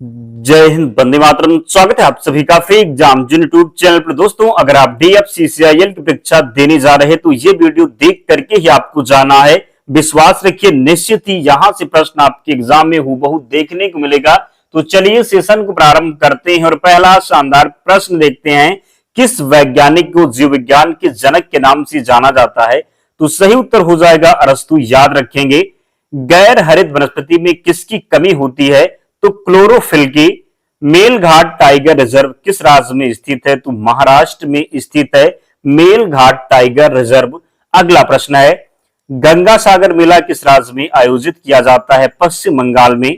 जय हिंद, वंदे मातरम। स्वागत है आप सभी का फेक एग्जाम जिन यूट्यूब चैनल पर। दोस्तों, अगर आप DFCCIL की परीक्षा देने जा रहे हैं तो ये वीडियो देख करके ही आपको जाना है। विश्वास रखिए, निश्चित ही यहां से प्रश्न आपके एग्जाम में हूबहू देखने को मिलेगा। तो चलिए सेशन को प्रारंभ करते हैं और पहला शानदार प्रश्न देखते हैं। किस वैज्ञानिक को जीव विज्ञान के जनक के नाम से जाना जाता है? तो सही उत्तर हो जाएगा अरस्तु। याद रखेंगे। गैर हरित वनस्पति में किसकी कमी होती है? तो क्लोरोफिल की। मेलघाट टाइगर रिजर्व किस राज्य में स्थित है? तो महाराष्ट्र में स्थित है मेलघाट टाइगर रिजर्व। अगला प्रश्न है, गंगा सागर मेला किस राज्य में आयोजित किया जाता है? पश्चिम बंगाल में।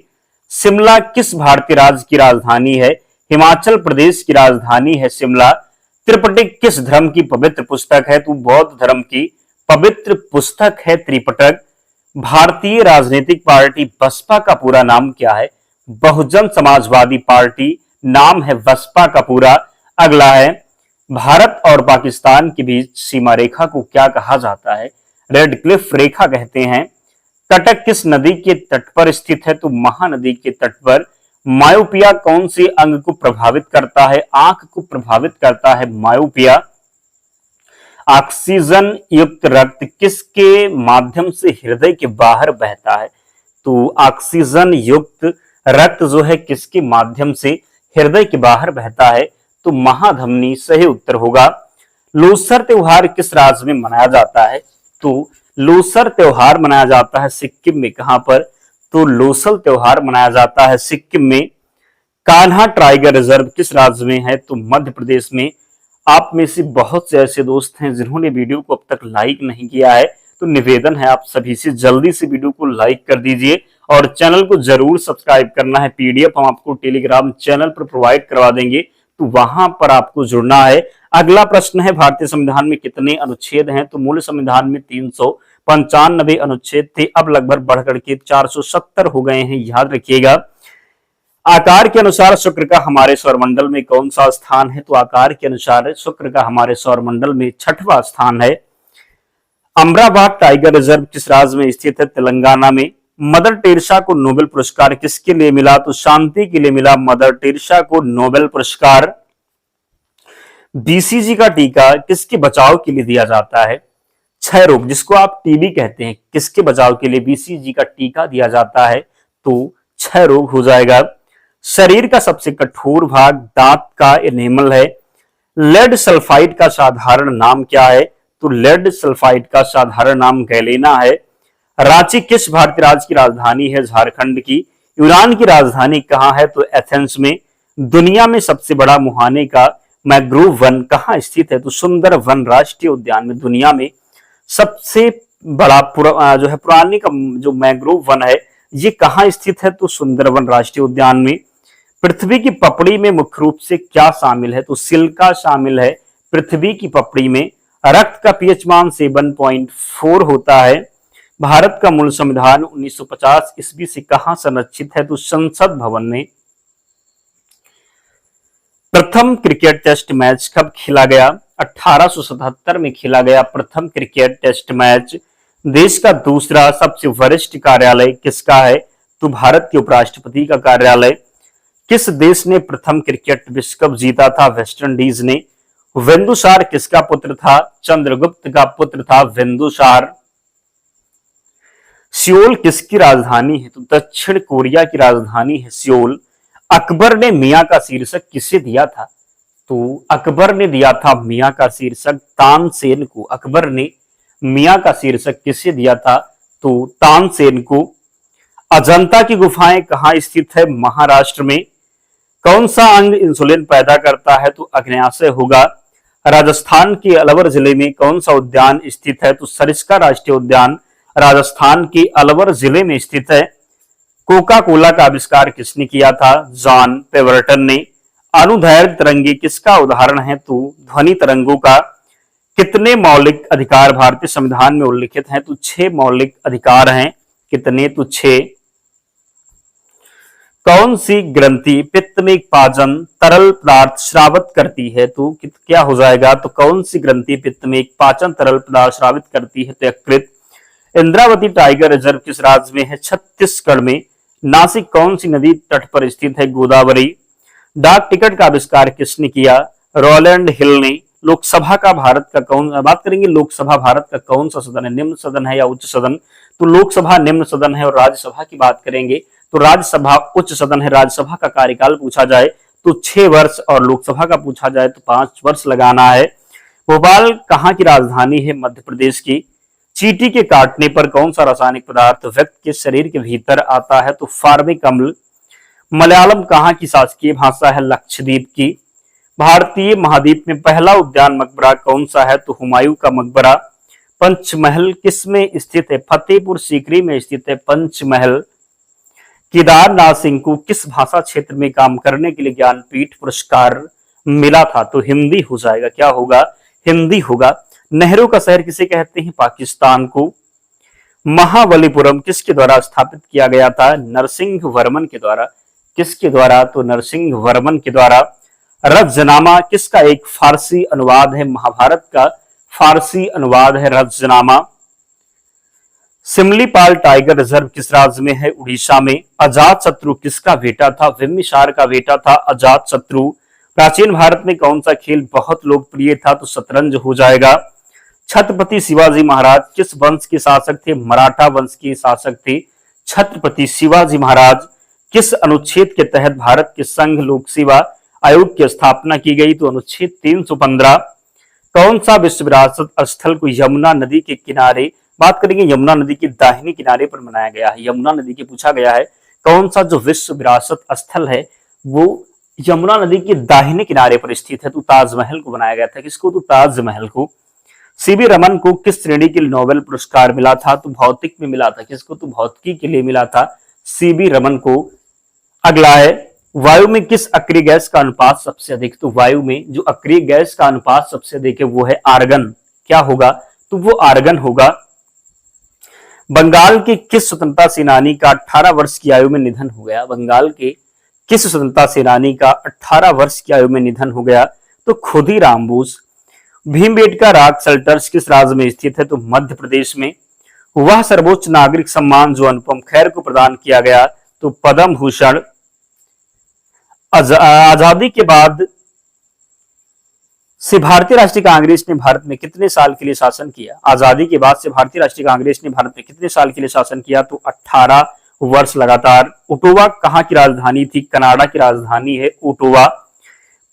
शिमला किस भारतीय राज्य की राजधानी है? हिमाचल प्रदेश की राजधानी है शिमला। त्रिपिटक किस धर्म की पवित्र पुस्तक है? तो बौद्ध धर्म की पवित्र पुस्तक है त्रिपिटक। भारतीय राजनीतिक पार्टी बसपा का पूरा नाम क्या है? बहुजन समाजवादी पार्टी नाम है बसपा का पूरा। अगला है, भारत और पाकिस्तान के बीच सीमा रेखा को क्या कहा जाता है? रेड क्लिफ रेखा कहते हैं। कटक किस नदी के तट पर स्थित है? तो महानदी के तट पर। मायोपिया कौन से अंग को प्रभावित करता है? आंख को प्रभावित करता है मायोपिया। ऑक्सीजन युक्त रक्त किसके माध्यम से हृदय के बाहर बहता है? तो ऑक्सीजन युक्त रक्त जो है किसके माध्यम से हृदय के बाहर बहता है? तो महाधमनी सही उत्तर होगा। लोसर त्योहार किस राज्य में मनाया जाता है? तो लोसर त्योहार मनाया जाता है सिक्किम में। कहां पर? तो लोसर त्योहार मनाया जाता है सिक्किम में। कान्हा टाइगर रिजर्व किस राज्य में है? तो मध्य प्रदेश में। आप में से बहुत से ऐसे दोस्त हैं जिन्होंने वीडियो को अब तक लाइक नहीं किया है, तो निवेदन है आप सभी से जल्दी से वीडियो को लाइक कर दीजिए और चैनल को जरूर सब्सक्राइब करना है। पीडीएफ हम आपको टेलीग्राम चैनल पर प्रोवाइड करवा देंगे, तो वहां पर आपको जुड़ना है। अगला प्रश्न है, भारतीय संविधान में कितने अनुच्छेद हैं? तो मूल संविधान में 395 अनुच्छेद थे, अब लगभग बढ़कर के 470 हो गए हैं। याद रखिएगा। आकार के अनुसार शुक्र का हमारे सौरमंडल में कौन सा स्थान है? तो आकार के अनुसार शुक्र का हमारे सौरमंडल में 6वां स्थान है। अमरावती टाइगर रिजर्व किस राज्य में स्थित है? तेलंगाना में। मदर टेरेसा को नोबेल पुरस्कार किसके लिए मिला? तो शांति के लिए मिला मदर टेरेसा को नोबेल पुरस्कार। BCG का टीका किसके बचाव के लिए दिया जाता है? क्षय रोग, जिसको आप टीबी कहते हैं, किसके बचाव के लिए BCG का टीका दिया जाता है? तो क्षय रोग हो जाएगा। शरीर का सबसे कठोर भाग दांत का एनेमल है। लेड सल्फाइड का साधारण नाम क्या है? तो लेड सल्फाइड का साधारण नाम गैलेना है। रांची किस भारतीय राज्य की राजधानी है? झारखंड की। ईरान की राजधानी कहां है? तो एथेंस में। दुनिया में सबसे बड़ा मुहाने का मैंग्रोव वन कहां स्थित है? तो सुंदर वन राष्ट्रीय उद्यान में। दुनिया में सबसे बड़ा जो है पुराने का जो मैंग्रोव वन है, ये कहां स्थित है? तो सुंदरवन राष्ट्रीय उद्यान में। पृथ्वी की पपड़ी में मुख्य रूप से क्या शामिल है? तो सिलिका शामिल है पृथ्वी की पपड़ी में। रक्त का पीएच मान 7.4 होता है। भारत का मूल संविधान 1950 ईस्वी से कहां संरक्षित है? तो संसद भवन में। प्रथम क्रिकेट टेस्ट मैच कब खेला गया? 1877 में खेला गया प्रथम क्रिकेट टेस्ट मैच। देश का दूसरा सबसे वरिष्ठ कार्यालय किसका है? तो भारत के उपराष्ट्रपति का कार्यालय। किस देश ने प्रथम क्रिकेट विश्व कप जीता था? वेस्ट इंडीज ने। बिंदुसार किसका पुत्र था? चंद्रगुप्त का पुत्र था बिंदुसार। सियोल किसकी राजधानी है? तो दक्षिण कोरिया की राजधानी है सियोल। अकबर ने मियां का शीर्षक किसे दिया था? तो अकबर ने दिया था मियां का शीर्षक तानसेन को। अकबर ने मियां का शीर्षक किसे दिया था? तो तानसेन को। अजंता की गुफाएं कहां स्थित है? महाराष्ट्र में। कौन सा अंग इंसुलिन पैदा करता है? तो अग्न्याशय होगा। राजस्थान के अलवर जिले में कौन सा उद्यान स्थित है? तो सरिस्का राष्ट्रीय उद्यान राजस्थान के अलवर जिले में स्थित है। कोका कोला का आविष्कार किसने किया था? जॉन पेवर्टन ने। अनुदैर्घ्य तरंगे किसका उदाहरण है? तो ध्वनि तरंगों का। कितने मौलिक अधिकार भारतीय संविधान में उल्लिखित हैं? तो 6 मौलिक अधिकार हैं। कितने? तो 6। कौन सी ग्रंथि पित्त में पाचन तरल पदार्थ स्रावित करती है? तो क्या हो जाएगा? तो कौन सी ग्रंथि पित्त में पाचन तरल पदार्थ स्रावित करती है? तो यकृत। इंद्रावती टाइगर रिजर्व किस राज्य में है? छत्तीसगढ़ में। नासिक कौन सी नदी तट पर स्थित है? गोदावरी। डाक टिकट का आविष्कार किसने किया? रोलैंड हिल ने। लोकसभा का भारत का कौन बात करेंगे लोकसभा भारत का कौन सा सदन है? निम्न सदन है या उच्च सदन? तो लोकसभा निम्न सदन है। और राज्यसभा की बात करेंगे तो राज्यसभा उच्च सदन है। राज्यसभा का कार्यकाल पूछा जाए तो 6 वर्ष और लोकसभा का पूछा जाए तो 5 वर्ष लगाना है। भोपाल कहाँ की राजधानी है? मध्य प्रदेश की। चींटी के काटने पर कौन सा रासायनिक पदार्थ व्यक्ति के शरीर के भीतर आता है? तो फार्मिक अम्ल। मलयालम कहाँ की शासकीय भाषा है? लक्षद्वीप की। भारतीय महाद्वीप में पहला उद्यान मकबरा कौन सा है? तो हुमायूं का मकबरा। पंचमहल किस में स्थित है? फतेहपुर सीकरी में स्थित है पंचमहल। केदारनाथ सिंह को किस भाषा क्षेत्र में काम करने के लिए ज्ञानपीठ पुरस्कार मिला था? तो हिंदी हो जाएगा। क्या होगा? हिंदी होगा। नेहरू का शहर किसे कहते हैं? पाकिस्तान को। महाबलीपुरम किसके द्वारा स्थापित किया गया था? नरसिंह वर्मन के द्वारा। किसके द्वारा? तो नरसिंह वर्मन के द्वारा। रज़नामा किसका एक फारसी अनुवाद है? महाभारत का फारसी अनुवाद है रज़नामा। सिमलीपाल टाइगर रिजर्व किस राज्य में है? उड़ीसा में। अजातशत्रु किसका बेटा था? बिंबिसार का बेटा था अजातशत्रु। प्राचीन भारत में कौन सा खेल बहुत लोकप्रिय था? तो शतरंज हो जाएगा। छत्रपति शिवाजी महाराज किस वंश के शासक थे? मराठा वंश के शासक थे छत्रपति शिवाजी महाराज। किस अनुच्छेद के तहत भारत के संघ लोक सेवा आयोग की स्थापना की गई? तो अनुच्छेद 315। कौन सा विश्व विरासत स्थल को यमुना नदी के किनारे बात करेंगे यमुना नदी के दाहिने किनारे पर बनाया गया है? यमुना नदी के पूछा गया है। कौन सा जो विश्व विरासत स्थल है वो यमुना नदी के दाहिने किनारे पर स्थित है? तो ताजमहल को बनाया गया था। किसको? तो ताजमहल को। सीवी रमन को किस श्रेणी के लिए नोबेल पुरस्कार मिला था? तो भौतिक में मिला था। किसको? तो भौतिकी के लिए मिला था सीवी रमन को। अगला है वायु में किस अक्रिय गैस का अनुपात सबसे अधिक? तो वायु में जो अक्रिय गैस का अनुपात सबसे अधिक है वो है आर्गन। क्या होगा? तो वो आर्गन होगा। बंगाल के किस स्वतंत्रता सेनानी का 18 वर्ष की आयु में निधन हो गया? बंगाल के किस स्वतंत्रता सेनानी का 18 वर्ष की आयु में निधन हो गया? तो खुदीराम बोस। भीमबेटका रॉक शेल्टर्स किस राज्य में स्थित है? तो मध्य प्रदेश में। वह सर्वोच्च नागरिक सम्मान जो अनुपम खेर को प्रदान किया गया तो पद्म भूषण। आजादी के बाद से भारतीय राष्ट्रीय कांग्रेस ने भारत में कितने साल के लिए शासन किया? आजादी के बाद से भारतीय राष्ट्रीय कांग्रेस ने भारत में कितने साल के लिए शासन किया? तो 18 वर्ष लगातार। ओटावा कहाँ की राजधानी थी? कनाडा की राजधानी है ओटावा।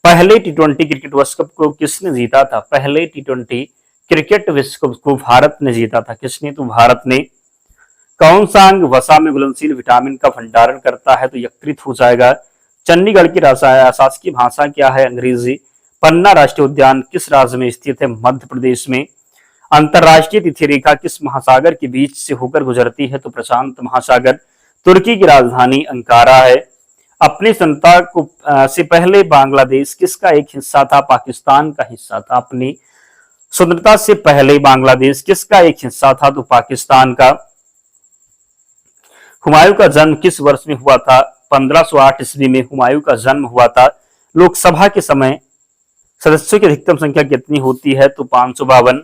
पहले टी20 क्रिकेट विश्व कप को किसने जीता था? पहले टी20 क्रिकेट विश्व कप को भारत ने जीता था। किसने? तो भारत ने। कौन सा अंग वसा में घुलनशील विटामिन का भंडारण करता है? तो यकृत हो जाएगा। चंडीगढ़ की शासकीय भाषा क्या है? अंग्रेजी। पन्ना राष्ट्रीय उद्यान किस राज्य में स्थित है? मध्य प्रदेश में। अंतरराष्ट्रीय तिथि रेखा किस महासागर के बीच से होकर गुजरती है? तो प्रशांत महासागर। तुर्की की राजधानी अंकारा है। अपनी स्वतंत्रता को से पहले बांग्लादेश किसका एक हिस्सा था? पाकिस्तान का हिस्सा था। अपनी स्वतंत्रता से पहले बांग्लादेश किसका एक हिस्सा था? तो पाकिस्तान का। हुमायूं का जन्म किस वर्ष में हुआ था? 1508 ईस्वी में हुमायूं का जन्म हुआ था। लोकसभा के समय सदस्यों की अधिकतम संख्या कितनी होती है? तो 552।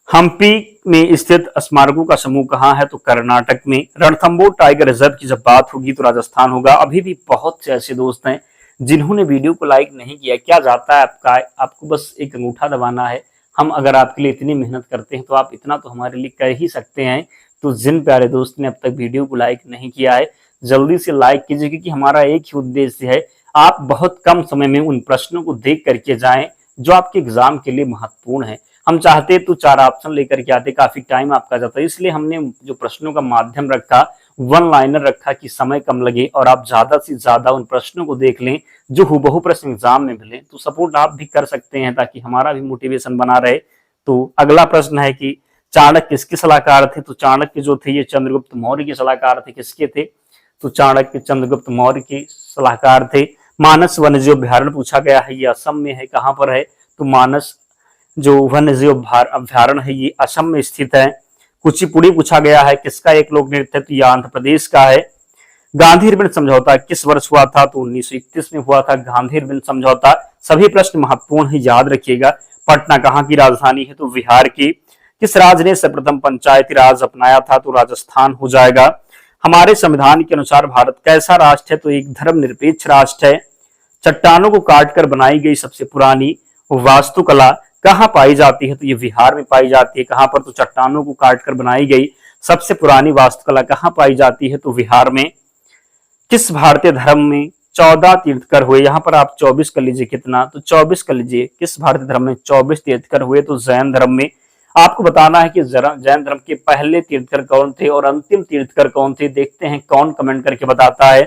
हम्पी में स्थित स्मारकों का समूह कहाँ है? तो कर्नाटक में। रणथंबोर टाइगर रिजर्व की जब बात होगी तो राजस्थान होगा। अभी भी बहुत से ऐसे दोस्त हैं जिन्होंने वीडियो को लाइक नहीं किया। क्या जाता है आपका? आपको बस एक अंगूठा दबाना है। हम अगर आपके लिए इतनी मेहनत करते हैं तो आप इतना तो हमारे लिए कर ही सकते हैं। तो जिन प्यारे दोस्त ने अब तक वीडियो को लाइक नहीं किया है जल्दी से लाइक कीजिए, क्योंकि हमारा एक ही उद्देश्य है आप बहुत कम समय में उन प्रश्नों को देख करके जाएं जो आपके एग्जाम के लिए महत्वपूर्ण है। हम चाहते तो 4 ऑप्शन लेकर के आते, काफी टाइम आपका जाता है, इसलिए हमने जो प्रश्नों का माध्यम रखा वन लाइनर रखा कि समय कम लगे और आप ज्यादा से ज्यादा उन प्रश्नों को देख लें जो हुबहू प्रश्न एग्जाम में मिले। तो सपोर्ट आप भी कर सकते हैं ताकि हमारा भी मोटिवेशन बना रहे। तो अगला प्रश्न है कि चाणक्य किसके सलाहकार थे? तो चाणक्य जो थे ये चंद्रगुप्त मौर्य के सलाहकार थे। किसके थे? तो चाणक्य चंद्रगुप्त मौर्य के सलाहकार थे। मानस वन्यजीव अभ्यारण्य पूछा गया है, ये असम में है। कहां पर है? तो मानस जो वन्यजीव अभ्यारण्य है ये असम में स्थित है। कुचिपुड़ी पूछा गया है, किसका एक लोक नृत्य? तो ये आंध्र प्रदेश का है। गांधी रिबन समझौता किस वर्ष हुआ था? तो 1931 में हुआ था गांधी रिबन समझौता। सभी प्रश्न महत्वपूर्ण है, याद रखिएगा। पटना कहाँ की राजधानी है? तो बिहार की। किस राज्य ने सर्वप्रथम पंचायती राज अपनाया था? तो राजस्थान हो जाएगा। हमारे संविधान के अनुसार भारत कैसा राष्ट्र है? तो एक धर्मनिरपेक्ष राष्ट्र है। चट्टानों को काटकर बनाई गई सबसे पुरानी वास्तुकला कहाँ पाई जाती है? तो ये बिहार में पाई जाती है। कहां पर? तो चट्टानों को काटकर बनाई गई सबसे पुरानी वास्तुकला कहां पाई जाती है? तो बिहार में। किस भारतीय धर्म में 14 तीर्थकर हुए? यहां पर आप 24 कर लीजिए। कितना? तो 24 कर लीजिए। किस भारतीय धर्म में 24 तीर्थकर हुए? तो जैन धर्म में। आपको बताना है कि जैन धर्म के पहले तीर्थकर कौन थे और अंतिम तीर्थकर कौन थे। देखते हैं कौन कमेंट करके बताता है।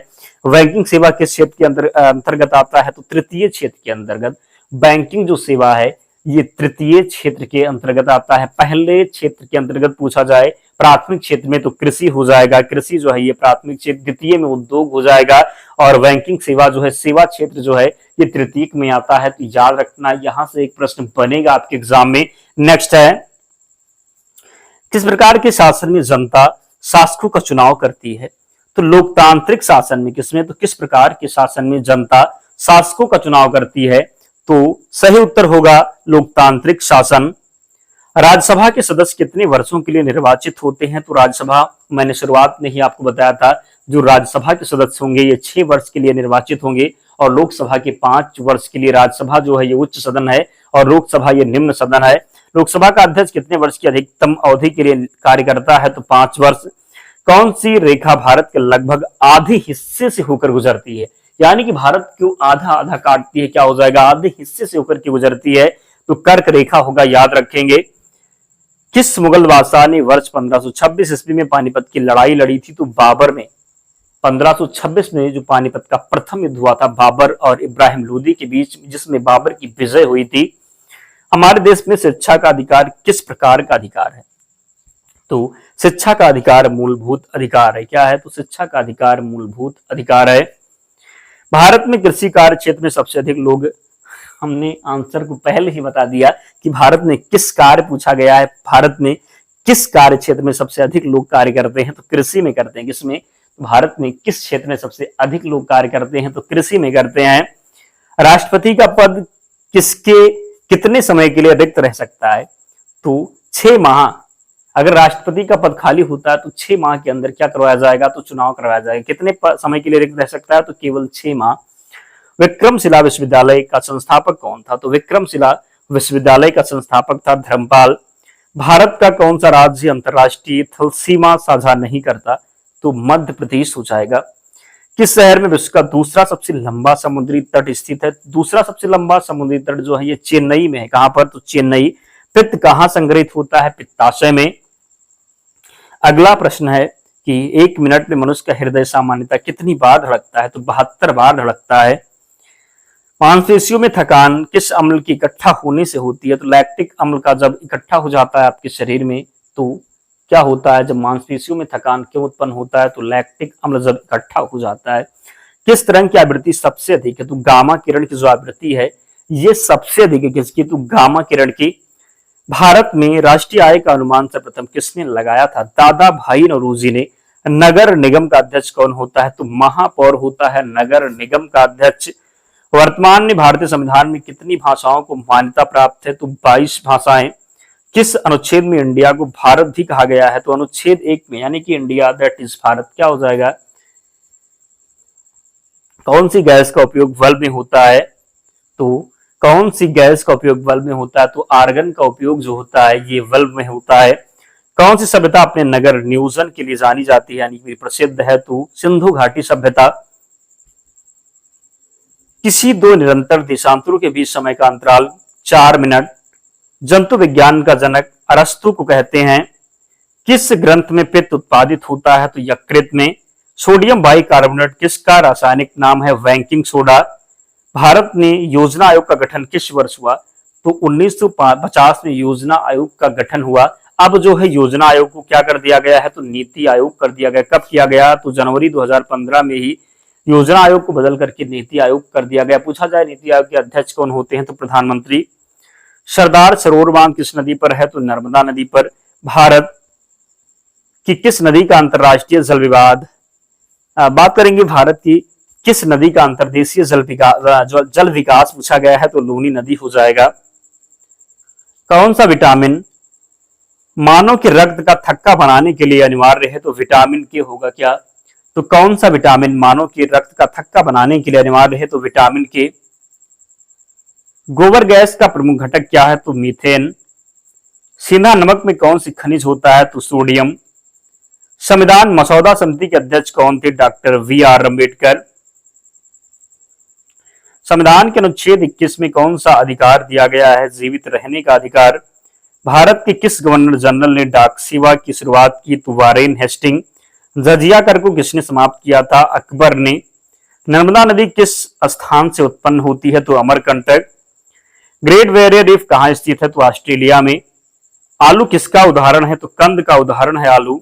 बैंकिंग सेवा किस क्षेत्र के अंतर्गत आता है? तो तृतीय क्षेत्र के अंतर्गत। बैंकिंग जो सेवा है ये तृतीय क्षेत्र के अंतर्गत आता है। पहले क्षेत्र के अंतर्गत पूछा जाए प्राथमिक क्षेत्र में तो कृषि हो जाएगा। कृषि जो है ये प्राथमिक क्षेत्र। द्वितीय में उद्योग हो जाएगा और बैंकिंग सेवा जो है सेवा क्षेत्र जो है ये तृतीय में आता है। तो याद रखना, यहां से एक प्रश्न बनेगा आपके एग्जाम में। नेक्स्ट है, किस प्रकार के शासन में जनता शासकों का चुनाव करती है? तो लोकतांत्रिक शासन में। किसमें? तो किस प्रकार के शासन में जनता शासकों का चुनाव करती है? तो सही उत्तर होगा लोकतांत्रिक शासन। राज्यसभा के सदस्य कितने वर्षों के लिए निर्वाचित होते हैं? तो राज्यसभा, मैंने शुरुआत में ही आपको बताया था, जो राज्यसभा के सदस्य होंगे ये 6 वर्ष के लिए निर्वाचित होंगे और लोकसभा के 5 वर्ष के लिए। राज्यसभा जो है ये उच्च सदन है और लोकसभा ये निम्न सदन है। लोकसभा का अध्यक्ष कितने वर्ष की अधिकतम अवधि के लिए कार्य करता है? तो 5 वर्ष। कौन सी रेखा भारत के लगभग आधे हिस्से से होकर गुजरती है? यानी कि भारत को आधा आधा काटती है। क्या हो जाएगा? आधे हिस्से से होकर के गुजरती है। तो कर्क रेखा होगा, याद रखेंगे। किस मुगल बादशाह ने वर्ष 1526 ईस्वी में पानीपत की लड़ाई लड़ी थी? तो बाबर ने। 1526 में जो पानीपत का प्रथम युद्ध हुआ था बाबर और इब्राहिम लोदी के बीच, जिसमें बाबर की विजय हुई थी। हमारे देश में शिक्षा का अधिकार किस प्रकार का अधिकार है? तो शिक्षा का अधिकार मूलभूत अधिकार है। क्या है? तो शिक्षा का अधिकार मूलभूत अधिकार है। भारत में कृषि कार्य क्षेत्र में सबसे अधिक लोग, हमने आंसर को पहले ही बता दिया कि भारत में किस कार्य पूछा गया है। भारत में किस कार्य क्षेत्र में सबसे अधिक लोग कार्य करते हैं? तो कृषि में करते हैं। किसमें? भारत में किस क्षेत्र में सबसे अधिक लोग कार्य करते हैं? तो कृषि में करते हैं। राष्ट्रपति का पद किसके कितने समय के लिए रिक्त रह सकता है? तो 6 माह। अगर राष्ट्रपति का पद खाली होता है तो 6 माह के अंदर क्या करवाया जाएगा? तो चुनाव करवाया जाएगा। कितने समय के लिए रिक्त रह सकता है? तो केवल 6 माह। विक्रमशिला विश्वविद्यालय का संस्थापक कौन था? तो विक्रमशिला विश्वविद्यालय का संस्थापक था धर्मपाल। भारत का कौन सा राज्य अंतरराष्ट्रीय थल सीमा साझा नहीं करता? तो मध्य प्रदेश हो जाएगा। किस शहर में विश्व का दूसरा सबसे लंबा समुद्री तट स्थित है? दूसरा सबसे लंबा समुद्री तट जो है ये चेन्नई में है। कहां पर? तो चेन्नई। पित्त कहां संग्रहित होता है? पित्ताशय में। अगला प्रश्न है कि 1 मिनट में मनुष्य का हृदय सामान्यतः कितनी बार धड़कता है? तो 72 बार धड़कता है। मांसपेशियों में थकान किस अम्ल के इकट्ठा होने से होती है? तो लैक्टिक अम्ल का जब इकट्ठा हो जाता है आपके शरीर में तो क्या होता है? जब मांसपेशियों में थकान क्यों उत्पन्न होता है? तो लैक्टिक अम्ल जब इकट्ठा हो जाता है। किस तरंग की आवृत्ति सबसे अधिक है? तो गामा किरण की जो आवृत्ति है ये सबसे अधिक है। किसकी? तो गामा किरण की। भारत में राष्ट्रीय आय का अनुमान सर्वप्रथम किसने लगाया था? दादा भाई नौरोजी ने। नगर निगम का अध्यक्ष कौन होता है? तो महापौर होता है नगर निगम का अध्यक्ष। वर्तमान में भारतीय संविधान में कितनी भाषाओं को मान्यता प्राप्त है? तो 22 भाषाएं। किस अनुच्छेद में इंडिया को भारत भी कहा गया है? तो अनुच्छेद 1 में, यानी कि इंडिया दैट इज भारत। क्या हो जाएगा? कौन सी गैस का उपयोग बल्ब में होता है? तो कौन सी गैस का उपयोग बल्ब में होता है? तो आर्गन का उपयोग जो होता है ये बल्ब में होता है। कौन सी सभ्यता अपने नगर नियोजन के लिए जानी जाती है, यानी कि प्रसिद्ध है? तो सिंधु घाटी सभ्यता। किसी 2 निरंतर देशांतरों के बीच समय का अंतराल 4 मिनट। जंतु विज्ञान का जनक अरस्तु को कहते हैं। किस ग्रंथ में पित्त उत्पादित होता है? तो यकृत में। सोडियम बाइकार्बोनेट किसका रासायनिक नाम है? Banking soda. भारत में योजना आयोग का गठन किस वर्ष हुआ? तो 1950 में योजना आयोग का गठन हुआ। अब जो है योजना आयोग को क्या कर दिया गया है? तो नीति आयोग कर दिया गया। कब किया गया? तो जनवरी 2015 में ही योजना आयोग को बदल करके नीति आयोग कर दिया गया। पूछा जाए नीति आयोग के अध्यक्ष कौन होते हैं? तो प्रधानमंत्री। सरदार सरोवर बांध किस नदी पर है? तो नर्मदा नदी पर। भारत की किस नदी का अंतरराष्ट्रीय जल विवाद? बात करेंगे भारत की किस नदी का अंतर्देशीय जल विकास पूछा गया है? तो लूनी नदी हो जाएगा। कौन सा विटामिन मानव के रक्त का थक्का बनाने के लिए अनिवार्य है तो विटामिन के होगा क्या? तो कौन सा विटामिन मानव के रक्त का थक्का बनाने के लिए अनिवार्य है? तो विटामिन के। गोबर गैस का प्रमुख घटक क्या है? तो मीथेन। सीधा नमक में कौन सी खनिज होता है? तो सोडियम। संविधान मसौदा समिति के अध्यक्ष कौन थे? Doctor V R. अम्बेडकर। संविधान के अनुच्छेद 21 में कौन सा अधिकार दिया गया है? जीवित रहने का अधिकार। भारत के किस गवर्नर जनरल ने डाक सेवा की शुरुआत की? तो वारेन हेस्टिंग। जजिया कर को किसने समाप्त किया था? अकबर ने। नर्मदा नदी किस स्थान से उत्पन्न होती है? तो अमरकंटक। ग्रेट बैरियर रीफ कहाँ स्थित है? तो ऑस्ट्रेलिया में। आलू किसका उदाहरण है? तो कंद का उदाहरण है आलू।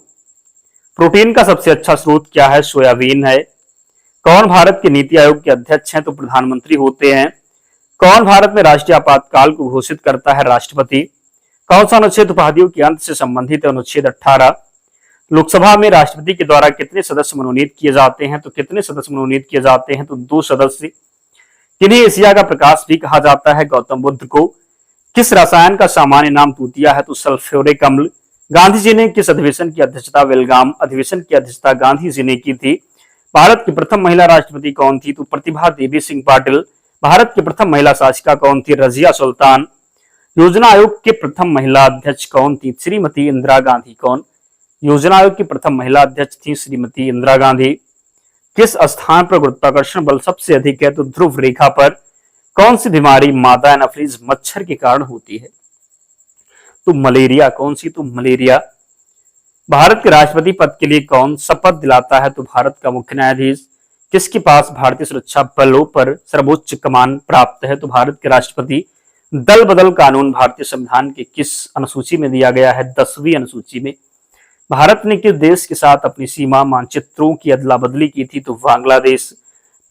प्रोटीन का सबसे अच्छा स्रोत क्या है? सोयाबीन है। कौन भारत के नीति आयोग के अध्यक्ष हैं? तो प्रधानमंत्री होते हैं। कौन भारत में राष्ट्रीय आपातकाल को घोषित करता है? राष्ट्रपति। कौन सा अनुच्छेद उपाधियों के अंत से संबंधित है? अनुच्छेद 18। लोकसभा में राष्ट्रपति के द्वारा कितने सदस्य मनोनीत किए जाते हैं? तो कितने सदस्य मनोनीत किए जाते हैं? तो 2 सदस्य। किन्हें एशिया का प्रकाश भी कहा जाता है? गौतम बुद्ध को। किस रसायन का सामान्य नाम तूतिया है? तो सल्फ्यूरिक अम्ल। गांधी जी ने किस अधिवेशन की अध्यक्षता? बेलगाम अधिवेशन की अध्यक्षता गांधी जी ने की थी। भारत की प्रथम महिला राष्ट्रपति कौन थी? तो प्रतिभा देवी सिंह पाटिल। भारत की प्रथम महिला शासिका कौन थी? रजिया सुल्तान। योजना आयोग के प्रथम महिला अध्यक्ष कौन थी? श्रीमती इंदिरा गांधी। कौन? योजना आयोग की प्रथम महिला अध्यक्ष थी श्रीमती इंदिरा गांधी। किस स्थान पर गुरुत्वाकर्षण बल सबसे अधिक है? तो ध्रुव रेखा पर। कौन सी बीमारी मादा एनाफ्रीज मच्छर के कारण होती है? तो मलेरिया। कौन सी? तो मलेरिया। भारत के राष्ट्रपति पद के लिए कौन शपथ दिलाता है? तो भारत का मुख्य न्यायाधीश। किसके पास भारतीय सुरक्षा बलों पर सर्वोच्च कमान प्राप्त है? तो भारत के राष्ट्रपति। दल बदल कानून भारतीय संविधान के किस अनुसूची में दिया गया है? 10वीं अनुसूची में। भारत ने किस देश के साथ अपनी सीमा मानचित्रों की अदला बदली की थी? तो बांग्लादेश।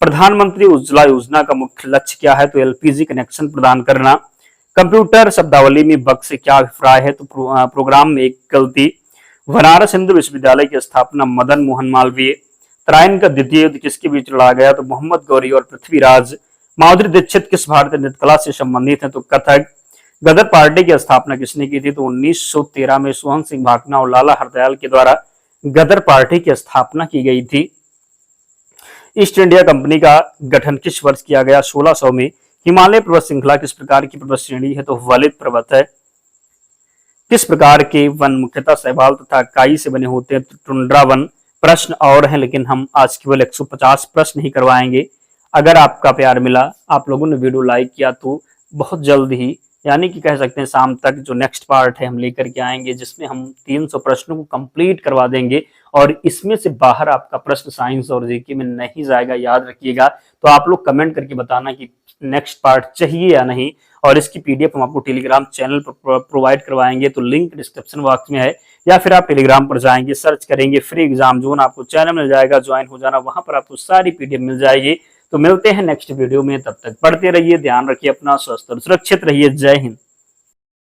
प्रधानमंत्री उज्ज्वला योजना का मुख्य लक्ष्य क्या है? तो एलपीजी कनेक्शन प्रदान करना। कंप्यूटर शब्दावली में बग से क्या अभिप्राय है? तो प्रोग्राम में एक गलती। बनारस हिंदू विश्वविद्यालय की स्थापना मदन मोहन मालवीय। तराइन का द्वितीय युद्ध किसके बीच लड़ा गया? तो मोहम्मद गौरी और पृथ्वीराज। माधुरी दीक्षित किस भारतीय नृत्य कला से संबंधित है? तो कथक। गदर पार्टी की स्थापना किसने की थी? तो 1913 में सोहन सिंह भाकना और लाला हरदयाल के द्वारा गदर पार्टी की स्थापना की गई थी। ईस्ट इंडिया कंपनी का गठन किस वर्ष किया गया? 1600 में। हिमालय पर्वत श्रृंखला किस प्रकार की पर्वत श्रेणी है? तो वलित पर्वत है। किस प्रकार के वन मुख्यतः शैवाल तथा काई से बने होते हैं? तो टुंड्रा वन। प्रश्न और हैं लेकिन हम आज केवल 150 प्रश्न ही करवाएंगे। अगर आपका प्यार मिला, आप लोगों ने वीडियो लाइक किया, तो बहुत जल्द ही यानी कि कह सकते हैं शाम तक जो नेक्स्ट पार्ट है हम लेकर के आएंगे, जिसमें हम 300 प्रश्नों को कंप्लीट करवा देंगे और इसमें से बाहर आपका प्रश्न साइंस और जीके में नहीं जाएगा, याद रखिएगा। तो आप लोग कमेंट करके बताना कि नेक्स्ट पार्ट चाहिए या नहीं, और इसकी पीडीएफ हम आपको टेलीग्राम चैनल पर प्रोवाइड करवाएंगे। तो लिंक डिस्क्रिप्शन बॉक्स में है, या फिर आप टेलीग्राम पर जाएंगे, सर्च करेंगे फ्री एग्जाम जोन, आपको चैनल मिल जाएगा, ज्वाइन हो जाना, वहां पर आपको सारी पीडीएफ मिल जाएगी। तो मिलते हैं नेक्स्ट वीडियो में, तब तक पढ़ते रहिए, ध्यान रखिए अपना, स्वस्थ और सुरक्षित रहिए। जय हिंद।